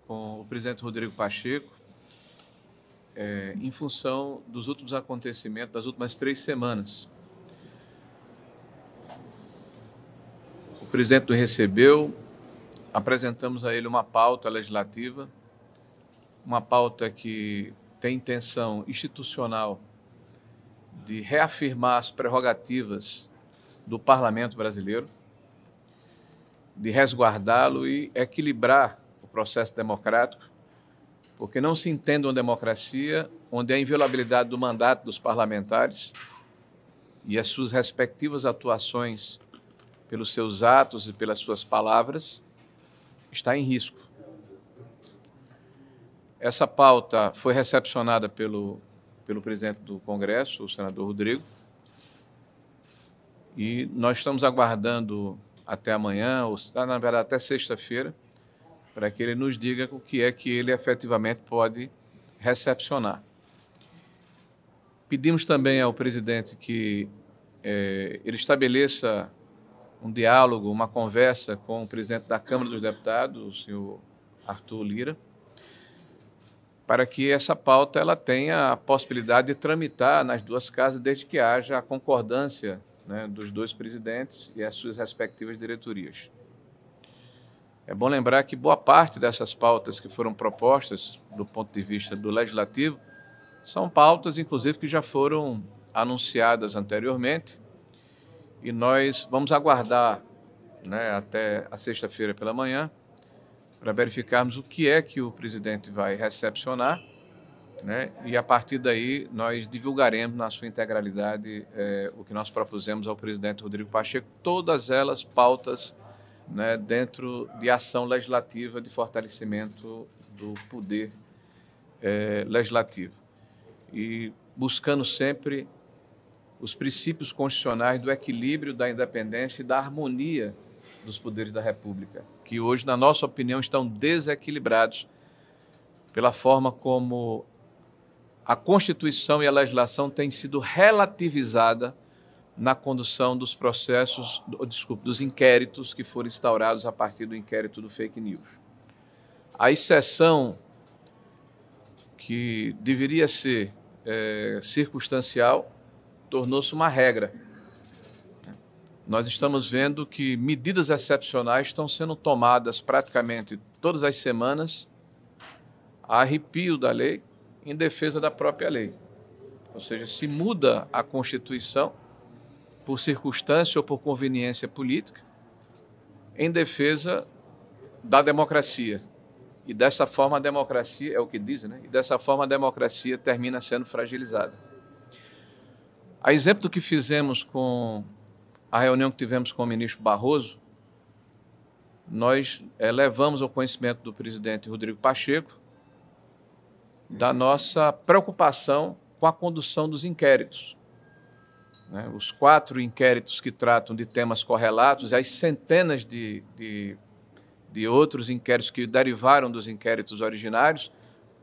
com o presidente Rodrigo Pacheco em função dos últimos acontecimentos das últimas 3 semanas. O presidente nos recebeu, apresentamos a ele uma pauta legislativa, uma pauta que tem intenção institucional de reafirmar as prerrogativas do Parlamento brasileiro, de resguardá-lo e equilibrar o processo democrático, porque não se entende uma democracia onde a inviolabilidade do mandato dos parlamentares e as suas respectivas atuações pelos seus atos e pelas suas palavras está em risco. Essa pauta foi recepcionada pelo presidente do Congresso, o senador Rodrigo, e nós estamos aguardando até amanhã, ou na verdade até sexta-feira, para que ele nos diga o que é que ele efetivamente pode recepcionar. Pedimos também ao presidente que ele estabeleça um diálogo, uma conversa com o presidente da Câmara dos Deputados, o senhor Arthur Lira, para que essa pauta ela tenha a possibilidade de tramitar nas duas casas, desde que haja a concordância, né, dos dois presidentes e as suas respectivas diretorias. É bom lembrar que boa parte dessas pautas que foram propostas do ponto de vista do Legislativo são pautas, inclusive, que já foram anunciadas anteriormente, e nós vamos aguardar, né, até a sexta-feira pela manhã para verificarmos o que é que o presidente vai recepcionar, né, e a partir daí nós divulgaremos na sua integralidade o que nós propusemos ao presidente Rodrigo Pacheco, todas elas pautas, né, dentro de ação legislativa de fortalecimento do poder legislativo e buscando sempre os princípios constitucionais do equilíbrio, da independência e da harmonia dos poderes da República, que hoje, na nossa opinião, estão desequilibrados pela forma como a Constituição e a legislação têm sido relativizada na condução dos processos, dos inquéritos que foram instaurados a partir do inquérito do fake news. A exceção que deveria ser circunstancial tornou-se uma regra. Nós estamos vendo que medidas excepcionais estão sendo tomadas praticamente todas as semanas, a arrepio da lei, em defesa da própria lei. Ou seja, se muda a Constituição por circunstância ou por conveniência política, em defesa da democracia. E dessa forma a democracia, é o que dizem, né? E dessa forma a democracia termina sendo fragilizada. A exemplo do que fizemos com a reunião que tivemos com o ministro Barroso, nós levamos ao conhecimento do presidente Rodrigo Pacheco da nossa preocupação com a condução dos inquéritos. Os 4 inquéritos que tratam de temas correlatos e as centenas de outros inquéritos que derivaram dos inquéritos originários,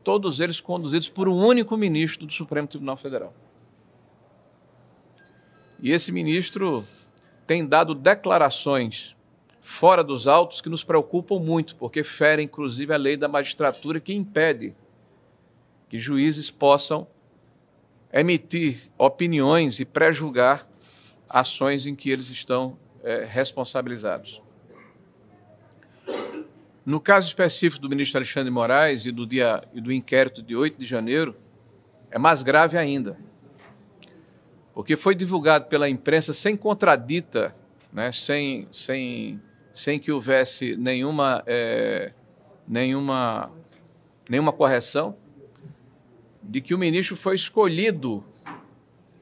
todos eles conduzidos por um único ministro do Supremo Tribunal Federal. E esse ministro tem dado declarações fora dos autos que nos preocupam muito, porque ferem, inclusive, a lei da magistratura, que impede que juízes possam emitir opiniões e pré-julgar ações em que eles estão responsabilizados. No caso específico do ministro Alexandre de Moraes e do inquérito de 8 de janeiro, é mais grave ainda, porque foi divulgado pela imprensa sem contradita, né, sem que houvesse nenhuma correção, de que o ministro foi escolhido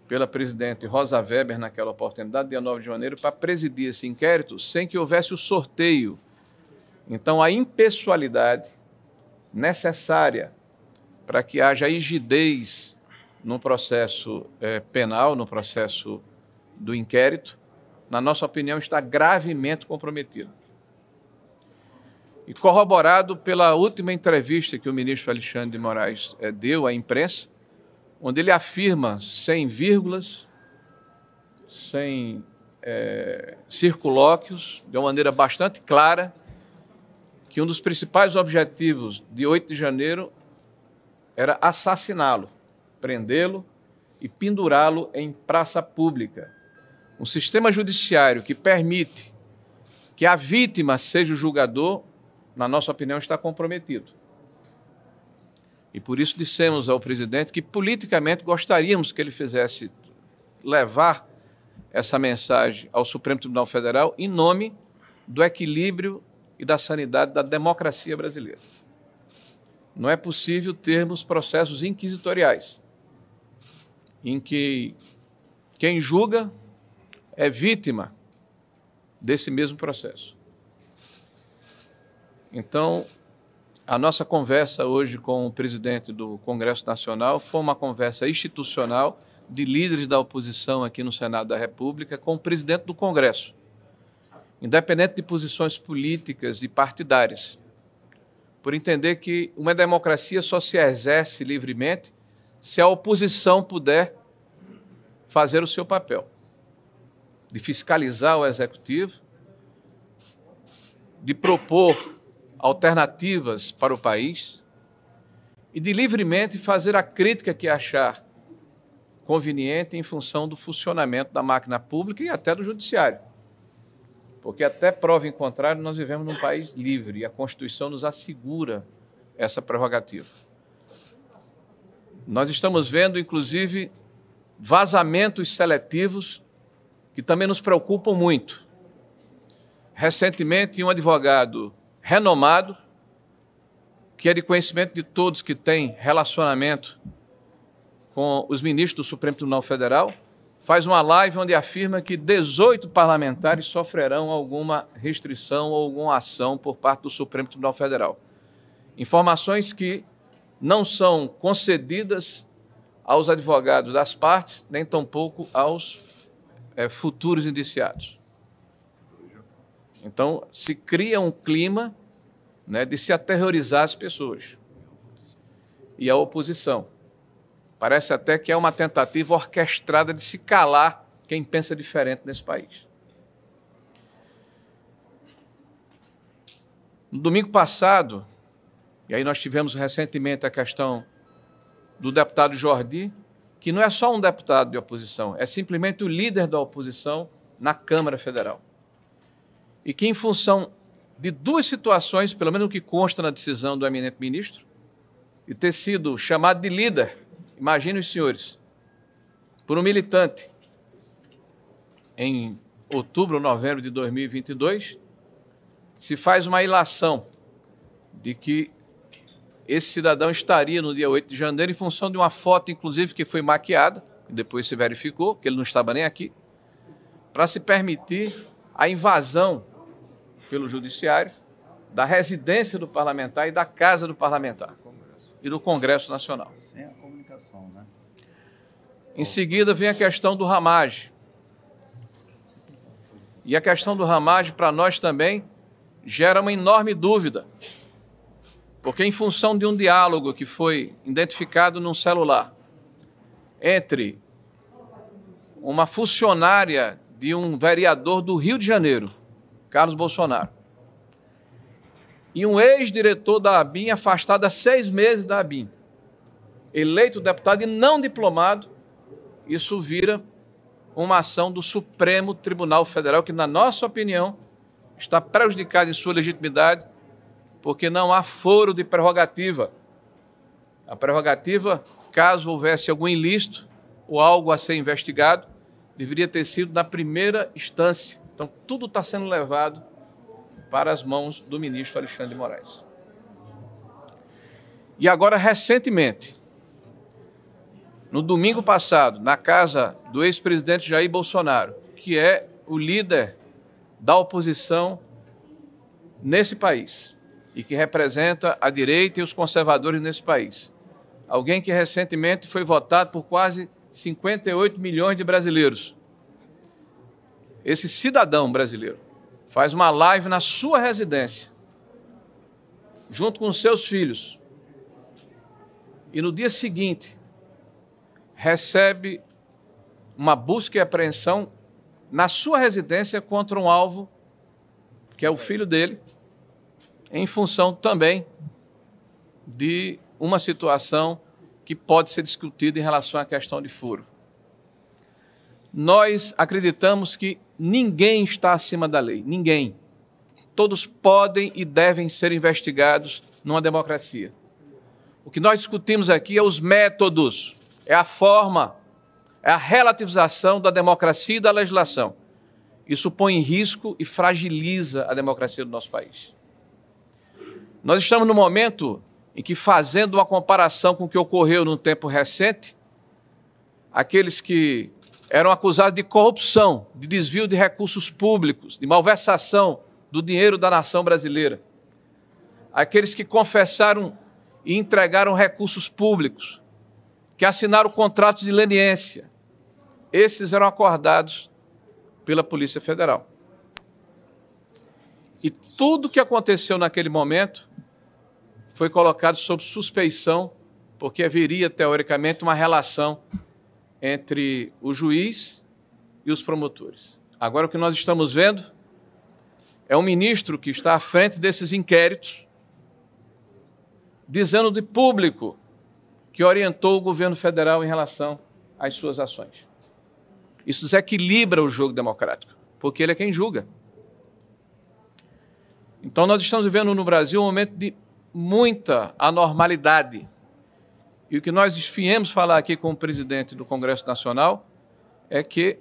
pela presidente Rosa Weber naquela oportunidade, dia 9 de janeiro, para presidir esse inquérito sem que houvesse o sorteio. Então, a impessoalidade necessária para que haja rigidez no processo penal, no processo do inquérito, na nossa opinião, está gravemente comprometido. E corroborado pela última entrevista que o ministro Alexandre de Moraes deu à imprensa, onde ele afirma, sem vírgulas, sem circunlóquios, de uma maneira bastante clara, que um dos principais objetivos de 8 de janeiro era assassiná-lo, prendê-lo e pendurá-lo em praça pública. Um sistema judiciário que permite que a vítima seja o julgador, na nossa opinião, está comprometido. E por isso dissemos ao presidente que politicamente gostaríamos que ele fizesse levar essa mensagem ao Supremo Tribunal Federal em nome do equilíbrio e da sanidade da democracia brasileira. Não é possível termos processos inquisitoriais em que quem julga é vítima desse mesmo processo. Então, a nossa conversa hoje com o presidente do Congresso Nacional foi uma conversa institucional de líderes da oposição aqui no Senado da República com o presidente do Congresso, independente de posições políticas e partidárias, por entender que uma democracia só se exerce livremente se a oposição puder fazer o seu papel, de fiscalizar o executivo, de propor alternativas para o país e de livremente fazer a crítica que achar conveniente em função do funcionamento da máquina pública e até do judiciário. Porque até prova em contrário, nós vivemos num país livre e a Constituição nos assegura essa prerrogativa. Nós estamos vendo, inclusive, vazamentos seletivos que também nos preocupam muito. Recentemente, um advogado renomado, que é de conhecimento de todos que tem relacionamento com os ministros do Supremo Tribunal Federal, faz uma live onde afirma que 18 parlamentares sofrerão alguma restrição ou alguma ação por parte do Supremo Tribunal Federal. Informações que não são concedidas aos advogados das partes, nem tampouco aos futuros indiciados. Então, se cria um clima, né, de se aterrorizar as pessoas. E a oposição. Parece até que é uma tentativa orquestrada de se calar quem pensa diferente nesse país. No domingo passado, e aí nós tivemos recentemente a questão do deputado Jordi, que não é só um deputado de oposição, é simplesmente o líder da oposição na Câmara Federal. E que, em função de duas situações, pelo menos o que consta na decisão do eminente ministro, e ter sido chamado de líder, imaginem os senhores, por um militante, em outubro ou novembro de 2022, se faz uma ilação de que esse cidadão estaria no dia 8 de janeiro em função de uma foto, inclusive, que foi maquiada, e depois se verificou que ele não estava nem aqui, para se permitir a invasão pelo judiciário da residência do parlamentar e da casa do parlamentar e do Congresso Nacional. Sem a comunicação, né? Em seguida vem a questão do Ramage. E a questão do Ramage, para nós também, gera uma enorme dúvida, porque em função de um diálogo que foi identificado num celular entre uma funcionária de um vereador do Rio de Janeiro, Carlos Bolsonaro, e um ex-diretor da ABIN afastado há 6 meses da ABIN, eleito deputado e não diplomado, isso vira uma ação do Supremo Tribunal Federal que, na nossa opinião, está prejudicada em sua legitimidade, porque não há foro de prerrogativa. A prerrogativa, caso houvesse algum ilícito ou algo a ser investigado, deveria ter sido na primeira instância. Então, tudo está sendo levado para as mãos do ministro Alexandre de Moraes. E agora, recentemente, no domingo passado, na casa do ex-presidente Jair Bolsonaro, que é o líder da oposição nesse país e que representa a direita e os conservadores nesse país. Alguém que recentemente foi votado por quase 58 milhões de brasileiros. Esse cidadão brasileiro faz uma live na sua residência, junto com seus filhos, e no dia seguinte recebe uma busca e apreensão na sua residência contra um alvo, que é o filho dele, em função também de uma situação que pode ser discutida em relação à questão de furo. Nós acreditamos que ninguém está acima da lei, ninguém. Todos podem e devem ser investigados numa democracia. O que nós discutimos aqui é os métodos, é a forma, é a relativização da democracia e da legislação. Isso põe em risco e fragiliza a democracia do nosso país. Nós estamos no momento em que, fazendo uma comparação com o que ocorreu num tempo recente, aqueles que eram acusados de corrupção, de desvio de recursos públicos, de malversação do dinheiro da nação brasileira, aqueles que confessaram e entregaram recursos públicos, que assinaram contratos de leniência, esses eram acordados pela Polícia Federal. E tudo o que aconteceu naquele momento foi colocado sob suspeição, porque haveria, teoricamente, uma relação entre o juiz e os promotores. Agora, o que nós estamos vendo é um ministro que está à frente desses inquéritos, dizendo de público que orientou o governo federal em relação às suas ações. Isso desequilibra o jogo democrático, porque ele é quem julga. Então, nós estamos vivendo no Brasil um momento de muita anormalidade. E o que nós viemos falar aqui com o presidente do Congresso Nacional é que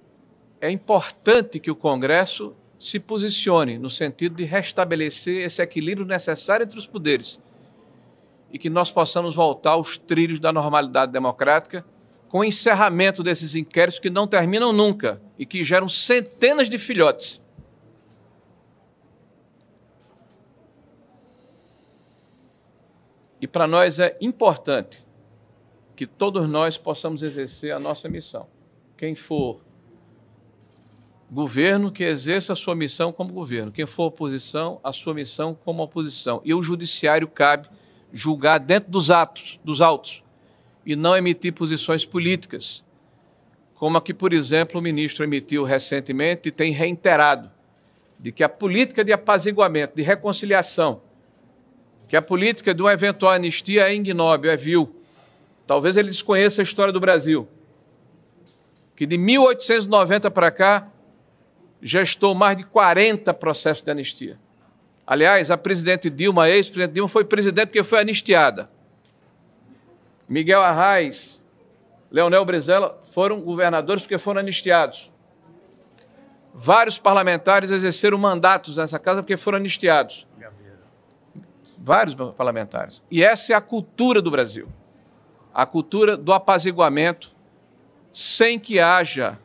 é importante que o Congresso se posicione no sentido de restabelecer esse equilíbrio necessário entre os poderes e que nós possamos voltar aos trilhos da normalidade democrática com o encerramento desses inquéritos que não terminam nunca e que geram centenas de filhotes. E para nós é importante que todos nós possamos exercer a nossa missão. Quem for governo, que exerça a sua missão como governo. Quem for oposição, a sua missão como oposição. E o judiciário cabe julgar dentro dos autos, e não emitir posições políticas, como a que, por exemplo, o ministro emitiu recentemente e tem reiterado, de que a política de apaziguamento, de reconciliação, que a política de uma eventual anistia é ignóbil, é vil. Talvez ele desconheça a história do Brasil, que de 1890 para cá, gestou mais de 40 processos de anistia. Aliás, a presidente Dilma, a ex-presidente Dilma, foi presidente porque foi anistiada. Miguel Arraes, Leonel Brizola foram governadores porque foram anistiados. Vários parlamentares exerceram mandatos nessa casa porque foram anistiados. Vários parlamentares. E essa é a cultura do Brasil. A cultura do apaziguamento, sem que haja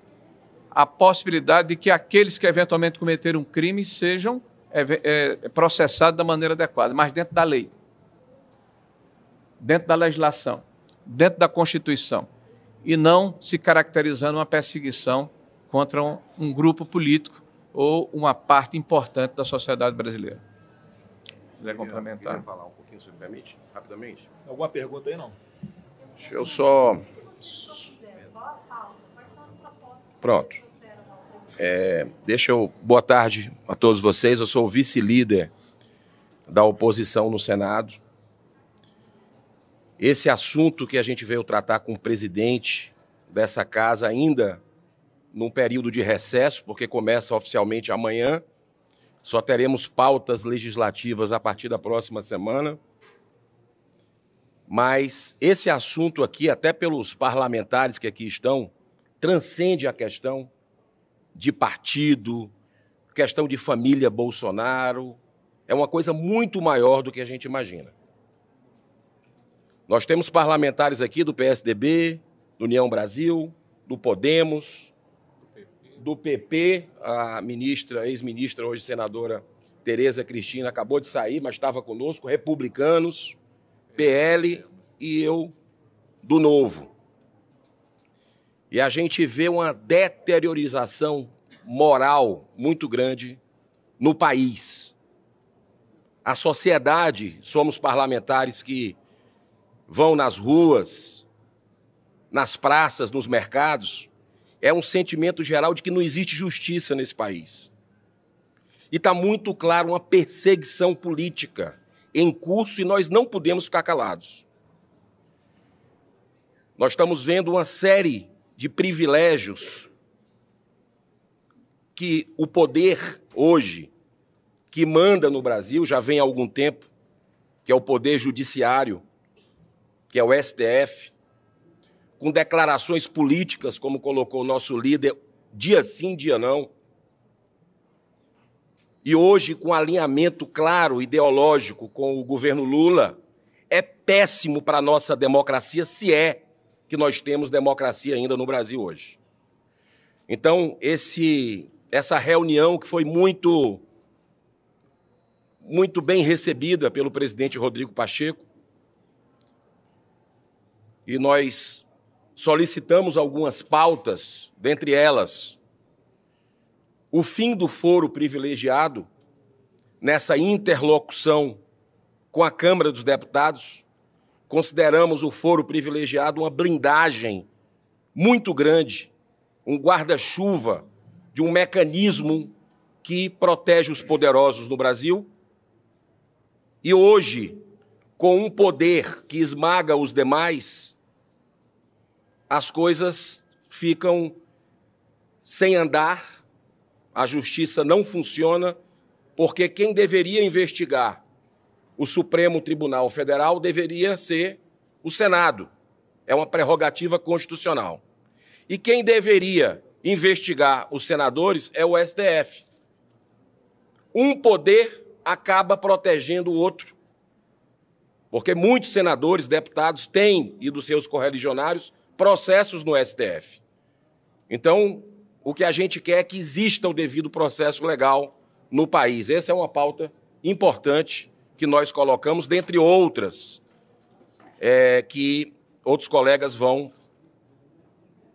a possibilidade de que aqueles que eventualmente cometeram um crime sejam processados da maneira adequada, mas dentro da lei, dentro da legislação, dentro da Constituição, e não se caracterizando uma perseguição contra um grupo político ou uma parte importante da sociedade brasileira. Quiser complementar? Queria falar um pouquinho, se me permite, rapidamente? Alguma pergunta aí, não? Deixa eu só... Pronto. Boa tarde a todos vocês. Eu sou o vice-líder da oposição no Senado. Esse assunto que a gente veio tratar com o presidente dessa casa ainda num período de recesso, porque começa oficialmente amanhã, só teremos pautas legislativas a partir da próxima semana. Mas esse assunto aqui, até pelos parlamentares que aqui estão, transcende a questão de partido, questão de família Bolsonaro. É uma coisa muito maior do que a gente imagina. Nós temos parlamentares aqui do PSDB, do União Brasil, do Podemos, do PP, a ministra, ex-ministra, hoje senadora Tereza Cristina, acabou de sair, mas estava conosco, republicanos, PL e eu do Novo. E a gente vê uma deteriorização moral muito grande no país. A sociedade, somos parlamentares que vão nas ruas, nas praças, nos mercados, é um sentimento geral de que não existe justiça nesse país. E está muito claro uma perseguição política em curso e nós não podemos ficar calados. Nós estamos vendo uma série de privilégios que o poder hoje, que manda no Brasil, já vem há algum tempo, que é o poder judiciário, que é o STF, com declarações políticas, como colocou o nosso líder, dia sim, dia não. E hoje, com alinhamento claro, ideológico, com o governo Lula, é péssimo para a nossa democracia, se é que nós temos democracia ainda no Brasil hoje. Então, essa reunião que foi muito bem recebida pelo presidente Rodrigo Pacheco, e nós solicitamos algumas pautas, dentre elas, o fim do foro privilegiado nessa interlocução com a Câmara dos Deputados. Consideramos o foro privilegiado uma blindagem muito grande, um guarda-chuva de um mecanismo que protege os poderosos no Brasil. E hoje, com um poder que esmaga os demais, as coisas ficam sem andar, a justiça não funciona, porque quem deveria investigar o Supremo Tribunal Federal deveria ser o Senado. É uma prerrogativa constitucional. E quem deveria investigar os senadores é o STF. Um poder acaba protegendo o outro, porque muitos senadores, deputados têm, e dos seus correligionários, processos no STF. Então, o que a gente quer é que exista o devido processo legal no país. Essa é uma pauta importante que nós colocamos, dentre outras, que outros colegas vão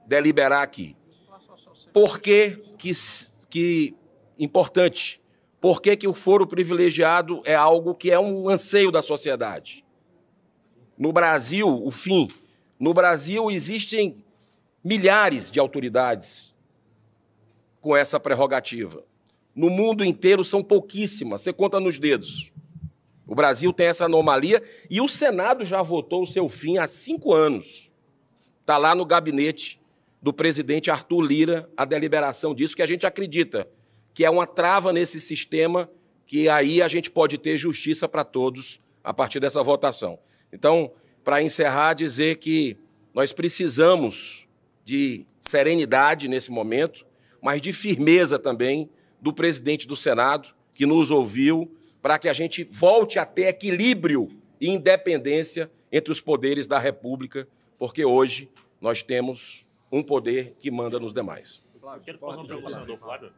deliberar aqui. Por que importante? Por que o foro privilegiado é algo que é um anseio da sociedade? No Brasil, o fim. No Brasil existem milhares de autoridades com essa prerrogativa. No mundo inteiro são pouquíssimas, você conta nos dedos. O Brasil tem essa anomalia e o Senado já votou o seu fim há 5 anos. Está lá no gabinete do presidente Arthur Lira a deliberação disso, que a gente acredita que é uma trava nesse sistema, que aí a gente pode ter justiça para todos a partir dessa votação. Então, para encerrar, dizer que nós precisamos de serenidade nesse momento, mas de firmeza também do presidente do Senado, que nos ouviu, para que a gente volte a ter equilíbrio e independência entre os poderes da República, porque hoje nós temos um poder que manda nos demais. Eu quero fazer uma pergunta, senador Flávio.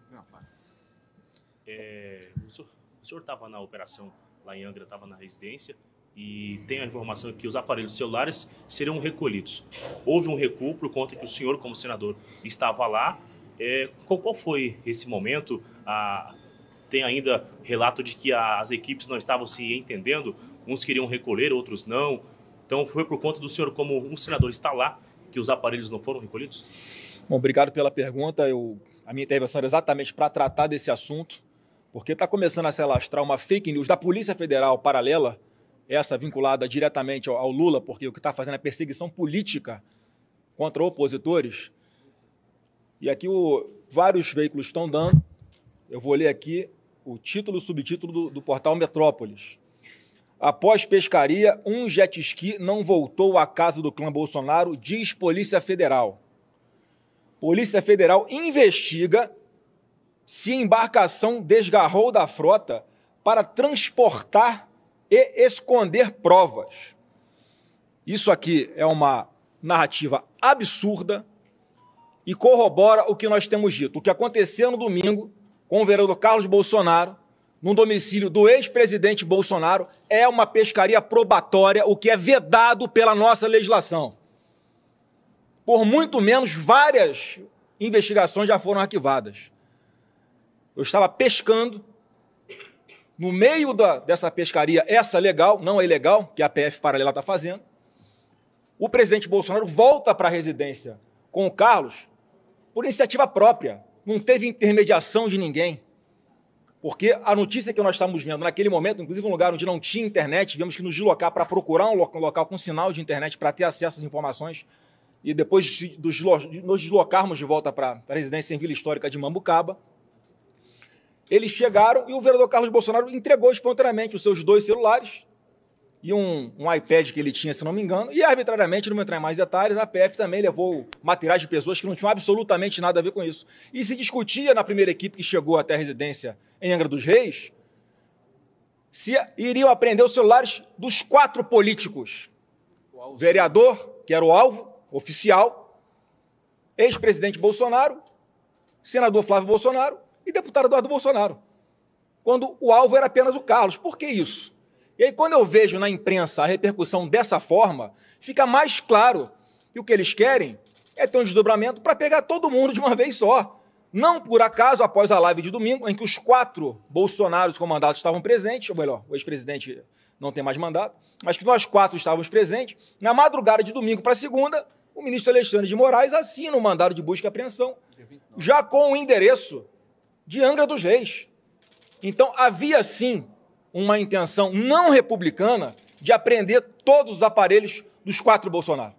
O senhor estava na operação lá em Angra, estava na residência, e tem a informação que os aparelhos celulares seriam recolhidos. Houve um recuo por conta que o senhor, como senador, estava lá. Qual foi esse momento? Tem ainda relato de que as equipes não estavam se entendendo, uns queriam recolher, outros não. Então, foi por conta do senhor, como um senador, estar lá, que os aparelhos não foram recolhidos? Bom, obrigado pela pergunta. A minha intervenção era exatamente para tratar desse assunto, porque está começando a se alastrar uma fake news da Polícia Federal paralela, essa vinculada diretamente ao Lula, porque o que está fazendo é perseguição política contra opositores. E aqui vários veículos estão dando. Eu vou ler aqui o título e o subtítulo do portal Metrópolis. Após pescaria, um jet ski não voltou à casa do clã Bolsonaro, diz Polícia Federal. Polícia Federal investiga se a embarcação desgarrou da frota para transportar e esconder provas. Isso aqui é uma narrativa absurda e corrobora o que nós temos dito. O que aconteceu no domingo com o vereador Carlos Bolsonaro, no domicílio do ex-presidente Bolsonaro, é uma pescaria probatória, o que é vedado pela nossa legislação. Por muito menos, várias investigações já foram arquivadas. Eu estava pescando, no meio dessa pescaria, essa legal, não a ilegal, que a PF paralela está fazendo. O presidente Bolsonaro volta para a residência com o Carlos por iniciativa própria, não teve intermediação de ninguém. Porque a notícia que nós estávamos vendo naquele momento, inclusive um lugar onde não tinha internet, tivemos que nos deslocar para procurar um local com sinal de internet para ter acesso às informações, e depois de nos deslocarmos de volta para a residência em Vila Histórica de Mambucaba, eles chegaram e o vereador Carlos Bolsonaro entregou espontaneamente os seus 2 celulares e um iPad que ele tinha, se não me engano, e arbitrariamente, não vou entrar em mais detalhes, a PF também levou materiais de pessoas que não tinham absolutamente nada a ver com isso. E se discutia na primeira equipe que chegou até a residência em Angra dos Reis, se iriam apreender os celulares dos 4 políticos. Vereador, que era o alvo oficial, ex-presidente Bolsonaro, senador Flávio Bolsonaro e deputado Eduardo Bolsonaro, quando o alvo era apenas o Carlos. Por que isso? E aí, quando eu vejo na imprensa a repercussão dessa forma, fica mais claro que o que eles querem é ter um desdobramento para pegar todo mundo de uma vez só. Não por acaso, após a live de domingo, em que os 4 Bolsonaros com mandato estavam presentes, ou melhor, o ex-presidente não tem mais mandato, mas que nós 4 estávamos presentes, na madrugada de domingo para segunda, o ministro Alexandre de Moraes assina o mandado de busca e apreensão, já com o endereço de Angra dos Reis. Então, havia sim uma intenção não republicana de apreender todos os aparelhos dos 4 Bolsonaro.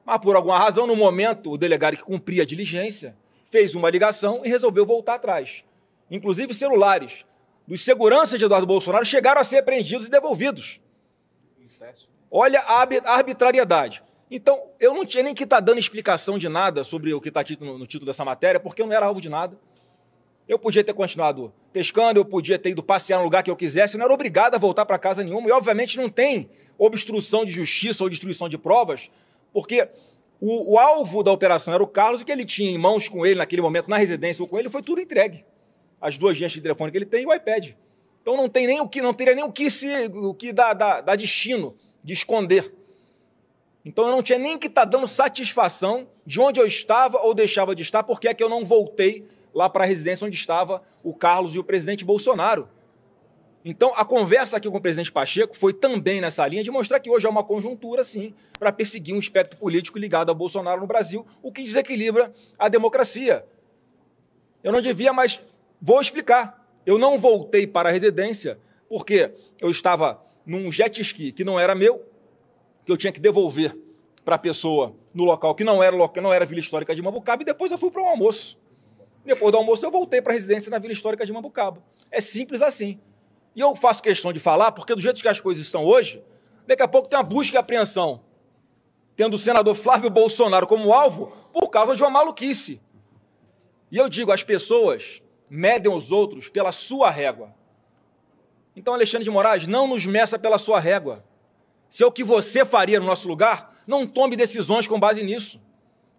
Mas, por alguma razão, no momento, o delegado que cumpria a diligência fez uma ligação e resolveu voltar atrás. Inclusive, celulares dos seguranças de Eduardo Bolsonaro chegaram a ser apreendidos e devolvidos. Olha a arbitrariedade. Então, eu não tinha nem que estar dando explicação de nada sobre o que está aqui no título dessa matéria, porque eu não era alvo de nada. Eu podia ter continuado pescando, eu podia ter ido passear no lugar que eu quisesse, eu não era obrigado a voltar para casa nenhuma, e obviamente não tem obstrução de justiça ou destruição de provas, porque o alvo da operação era o Carlos, e o que ele tinha em mãos com ele naquele momento, na residência ou com ele, foi tudo entregue. As 2 agências de telefone que ele tem e o iPad. Então não teria nem o que dá destino de esconder. Então eu não tinha nem que estar dando satisfação de onde eu estava ou deixava de estar, porque é que eu não voltei lá para a residência onde estava o Carlos e o presidente Bolsonaro. Então, a conversa aqui com o presidente Pacheco foi também nessa linha de mostrar que hoje há uma conjuntura, sim, para perseguir um espectro político ligado a Bolsonaro no Brasil, o que desequilibra a democracia. Eu não devia, mas vou explicar. Eu não voltei para a residência porque eu estava num jet ski que não era meu, que eu tinha que devolver para a pessoa no local que não era Vila Histórica de Mambucaba, e depois eu fui para um almoço. Depois do almoço, eu voltei para a residência na Vila Histórica de Mambucaba. É simples assim. E eu faço questão de falar, porque do jeito que as coisas estão hoje, daqui a pouco tem uma busca e apreensão, tendo o senador Flávio Bolsonaro como alvo, por causa de uma maluquice. E eu digo, as pessoas medem os outros pela sua régua. Então, Alexandre de Moraes, não nos meça pela sua régua. Se é o que você faria no nosso lugar, não tome decisões com base nisso.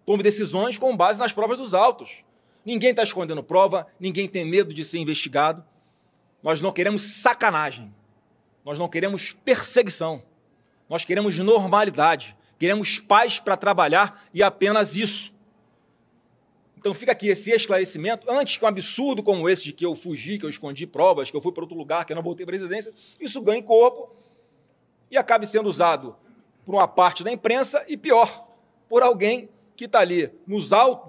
Tome decisões com base nas provas dos autos. Ninguém está escondendo prova, ninguém tem medo de ser investigado. Nós não queremos sacanagem, nós não queremos perseguição, nós queremos normalidade, queremos paz para trabalhar e apenas isso. Então fica aqui esse esclarecimento, antes que um absurdo como esse de que eu fugi, que eu escondi provas, que eu fui para outro lugar, que eu não voltei para a residência, isso ganhe corpo e acabe sendo usado por uma parte da imprensa e, pior, por alguém que está ali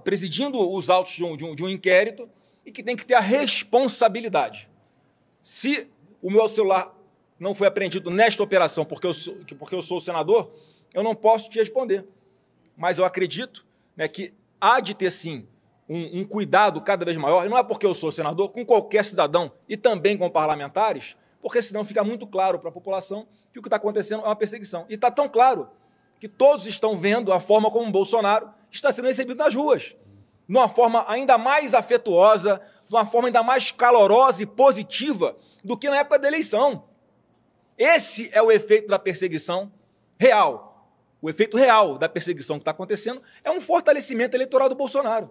presidindo os autos de um inquérito e que tem que ter a responsabilidade. Se o meu celular não foi apreendido nesta operação porque eu sou o senador, eu não posso te responder. Mas eu acredito, né, que há de ter, sim, um cuidado cada vez maior, e não é porque eu sou senador, com qualquer cidadão e também com parlamentares, porque senão fica muito claro para a população que o que está acontecendo é uma perseguição. E está tão claro que todos estão vendo a forma como o Bolsonaro está sendo recebido nas ruas, de uma forma ainda mais afetuosa, de uma forma ainda mais calorosa e positiva do que na época da eleição. Esse é o efeito da perseguição real. O efeito real da perseguição que está acontecendo é um fortalecimento eleitoral do Bolsonaro.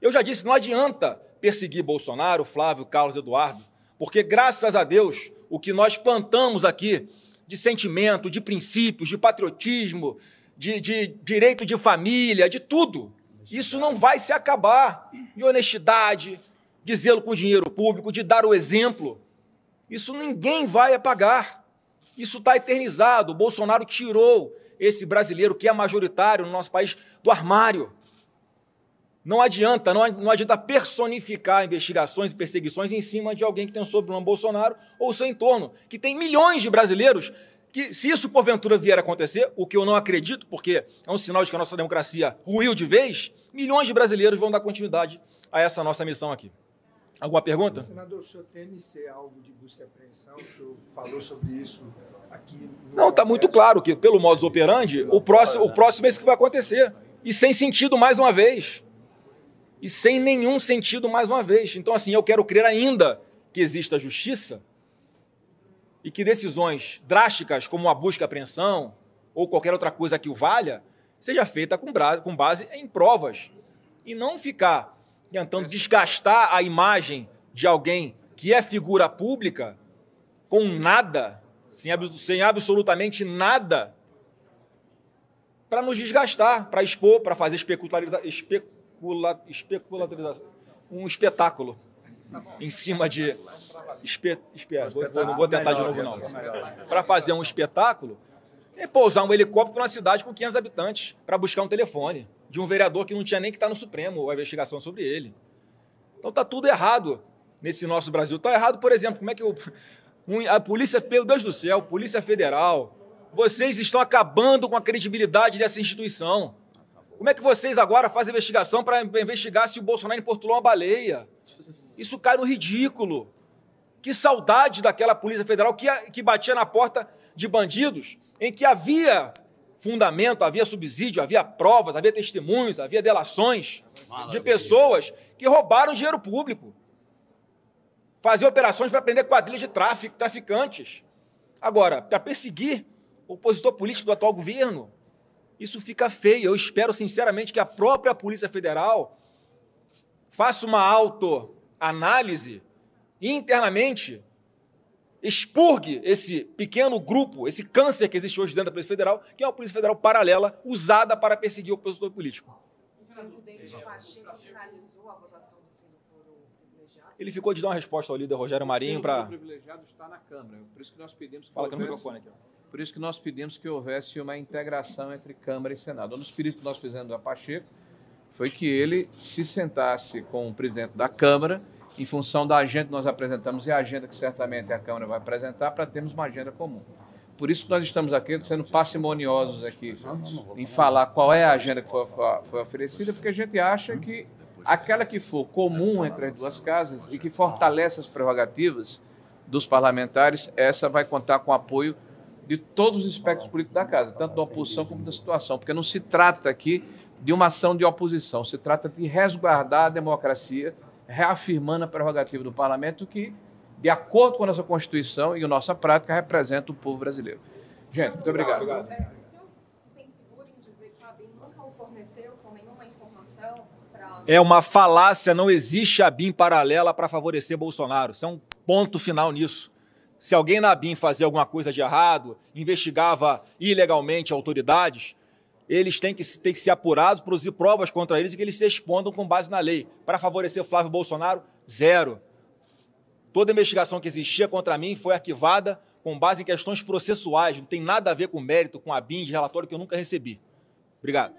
Eu já disse, não adianta perseguir Bolsonaro, Flávio, Carlos, Eduardo, porque, graças a Deus, o que nós plantamos aqui de sentimento, de princípios, de patriotismo, de direito de família, de tudo, isso não vai se acabar. De honestidade, de zelo com o dinheiro público, de dar o exemplo. Isso ninguém vai apagar. Isso está eternizado. O Bolsonaro tirou esse brasileiro que é majoritário no nosso país do armário. Não adianta personificar investigações e perseguições em cima de alguém que tem o sobrenome Bolsonaro ou o seu entorno, que tem milhões de brasileiros que, se isso porventura vier a acontecer, o que eu não acredito, porque é um sinal de que a nossa democracia ruiu de vez, milhões de brasileiros vão dar continuidade a essa nossa missão aqui. Alguma pergunta? Senador, o senhor teme ser alvo de busca e apreensão? O senhor falou sobre isso aqui? Não, está muito claro que, pelo modus operandi, o próximo é isso que vai acontecer. E sem sentido mais uma vez. E sem nenhum sentido mais uma vez. Então, assim, eu quero crer ainda que exista justiça e que decisões drásticas, como a busca e apreensão ou qualquer outra coisa que o valha, seja feita com base em provas. E não ficar tentando desgastar a imagem de alguém que é figura pública com nada, sem absolutamente nada, para nos desgastar, para expor, para fazer um espetáculo em cima de... não vou tentar de novo, não. Para fazer um espetáculo, é pousar um helicóptero numa cidade com 500 habitantes para buscar um telefone de um vereador que não tinha nem que estar no Supremo, a investigação sobre ele. Então está tudo errado nesse nosso Brasil. Está errado, por exemplo, como é que a polícia, meu Deus do céu, Polícia Federal, vocês estão acabando com a credibilidade dessa instituição. Como é que vocês agora fazem investigação para investigar se o Bolsonaro importunou uma baleia? Isso cai no ridículo. Que saudade daquela Polícia Federal que batia na porta de bandidos, em que havia fundamento, havia subsídio, havia provas, havia testemunhos, havia delações de pessoas que roubaram dinheiro público. Faziam operações para prender quadrilhas de traficantes. Agora, para perseguir o opositor político do atual governo, isso fica feio. Eu espero, sinceramente, que a própria Polícia Federal faça uma autoanálise e, internamente, expurgue esse pequeno grupo, esse câncer que existe hoje dentro da Polícia Federal, que é uma Polícia Federal paralela, usada para perseguir o opositor político. O presidente Pacheco finalizou a votação do fim do foro privilegiado? Ele ficou de dar uma resposta ao líder Rogério Marinho para... O privilegiado está na Câmara. Por isso que nós pedimos que Fala no microfone aqui. Por isso que nós pedimos que houvesse uma integração entre Câmara e Senado. Um dos pedidos que nós fizemos a Pacheco foi que ele se sentasse com o presidente da Câmara, em função da agenda que nós apresentamos e a agenda que certamente a Câmara vai apresentar, para termos uma agenda comum. Por isso que nós estamos aqui sendo parcimoniosos aqui em falar qual é a agenda que foi oferecida, porque a gente acha que aquela que for comum entre as duas casas e que fortalece as prerrogativas dos parlamentares, essa vai contar com o apoio de todos os espectros políticos da casa, tanto da oposição como da situação, porque não se trata aqui de uma ação de oposição, se trata de resguardar a democracia, reafirmando a prerrogativa do parlamento que, de acordo com a nossa Constituição e a nossa prática, representa o povo brasileiro. Gente, muito obrigado. O senhor se tem seguro em dizer que a ABIN nunca o forneceu com nenhuma informação para... É uma falácia, não existe ABIN paralela para favorecer Bolsonaro. Isso é um ponto final nisso. Se alguém na ABIN fazia alguma coisa de errado, investigava ilegalmente autoridades, eles têm que ser apurados, produzir provas contra eles e que eles se respondam com base na lei. Para favorecer Flávio Bolsonaro, zero. Toda investigação que existia contra mim foi arquivada com base em questões processuais, não tem nada a ver com mérito, com a ABIN de relatório que eu nunca recebi. Obrigado.